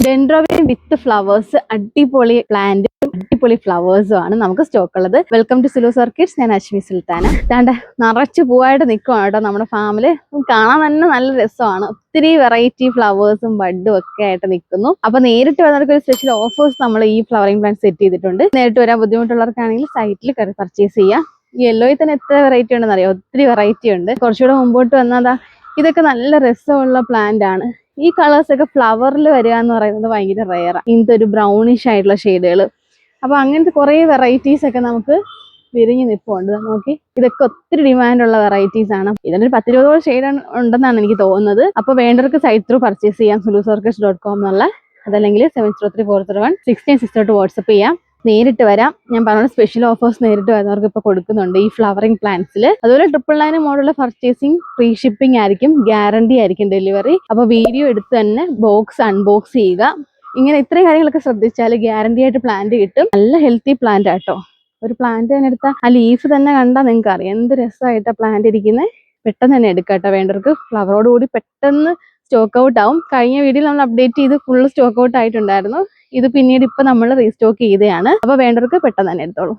Dendrobium with flowers, അടിപൊളി plant, അടിപൊളി ഫ്ലവേഴ്സും ആണ് നമുക്ക് സ്റ്റോക്ക് ഉള്ളത്. വെൽക്കം ടു സിലൂസ് ഓർക്കിഡ്സ്. ഞാൻ അശ്വി സുൽത്താന. ദാണ്ടെ നിറച്ച് പൂവായിട്ട് നിൽക്കുവാണ് കേട്ടോ നമ്മുടെ ഫാമില്. കാണാൻ തന്നെ നല്ല രസമാണ്. ഒത്തിരി വെറൈറ്റി ഫ്ലവേഴ്സും ബഡും ഒക്കെ ആയിട്ട് നിൽക്കുന്നു. അപ്പൊ നേരിട്ട് വന്നവർക്ക് ഒരു സ്പെഷ്യൽ ഓഫേഴ്സ് നമ്മൾ ഈ ഫ്ലവറിംഗ് പ്ലാന്റ് സെറ്റ് ചെയ്തിട്ടുണ്ട്. നേരിട്ട് വരാൻ ബുദ്ധിമുട്ടുള്ളവർക്കാണെങ്കിൽ സൈറ്റിൽ കയറി പർച്ചേസ് ചെയ്യാം. ഈ യെല്ലോയിൽ തന്നെ എത്ര വെറൈറ്റി ഉണ്ടെന്ന് അറിയാം, ഒത്തിരി വെറൈറ്റി ഉണ്ട്. കുറച്ചുകൂടെ മുമ്പോട്ട് വന്നതാ, ഇതൊക്കെ നല്ല രസമുള്ള പ്ലാന്റ് ആണ്. ഈ കളേഴ്സ് ഒക്കെ ഫ്ലവറിൽ വരിക എന്ന് പറയുന്നത് ഭയങ്കര റെയറാണ്. ഇങ്ങനത്തെ ഒരു ബ്രൗണിഷ് ആയിട്ടുള്ള ഷെയ്ഡുകൾ. അപ്പൊ അങ്ങനത്തെ കുറെ വെറൈറ്റീസ് ഒക്കെ നമുക്ക് വിരിഞ്ഞ് നിൽപ്പുണ്ട്. നോക്കി, ഇതൊക്കെ ഒത്തിരി ഡിമാൻഡുള്ള വെറൈറ്റീസ് ആണ്. ഇതിനൊരു 10-20 ഷെയ്ഡ് ഉണ്ടെന്നാണ് എനിക്ക് തോന്നുന്നത്. അപ്പൊ വേണ്ടവർക്ക് സൈറ്റ് ത്രൂ പർച്ചേസ് ചെയ്യാം, silusorchids.com എന്നുള്ള. അതല്ലെങ്കിൽ 7034016962 വാട്സപ്പ് ചെയ്യാം. നേരിട്ട് വരാം. ഞാൻ പറഞ്ഞ സ്പെഷ്യൽ ഓഫേഴ്സ് നേരിട്ട് വരുന്നവർക്ക് ഇപ്പൊ കൊടുക്കുന്നുണ്ട് ഈ ഫ്ലവറിംഗ് പ്ലാന്റ്സിൽ. അതുപോലെ 999 മോഡുള്ള പർച്ചേസിംഗ് ഫ്രീ ഷിപ്പിംഗ് ആയിരിക്കും, ഗ്യാരണ്ടി ആയിരിക്കും ഡെലിവറി. അപ്പൊ വീഡിയോ എടുത്ത് തന്നെ ബോക്സ് അൺബോക്സ് ചെയ്യുക. ഇങ്ങനെ ഇത്രയും കാര്യങ്ങളൊക്കെ ശ്രദ്ധിച്ചാൽ ഗ്യാരണ്ടി ആയിട്ട് പ്ലാന്റ് കിട്ടും. നല്ല ഹെൽത്തി പ്ലാന്റ് ആട്ടോ. ഒരു പ്ലാന്റ് തന്നെ എടുത്താൽ ആ ലീഫ് തന്നെ കണ്ടാൽ നിങ്ങൾക്ക് അറിയാം എന്ത് രസമായിട്ടാ പ്ലാന്റ് ഇരിക്കുന്നത്. പെട്ടെന്ന് തന്നെ എടുക്കാട്ടോ വേണ്ടവർക്ക്. ഫ്ലവറോട് കൂടി പെട്ടെന്ന് സ്റ്റോക്ക് ഔട്ട് ആവും. കഴിഞ്ഞ വീഡിയോയിൽ നമ്മൾ അപ്ഡേറ്റ് ചെയ്ത് ഫുള്ള് സ്റ്റോക്ക് ഔട്ട് ആയിട്ടുണ്ടായിരുന്നു. ഇത് പിന്നീട് ഇപ്പൊ നമ്മൾ റീസ്റ്റോക്ക് ചെയ്തതാണ്. അപ്പൊ വേണ്ടവർക്ക് പെട്ടെന്ന് തന്നെ എടുത്തോളൂ.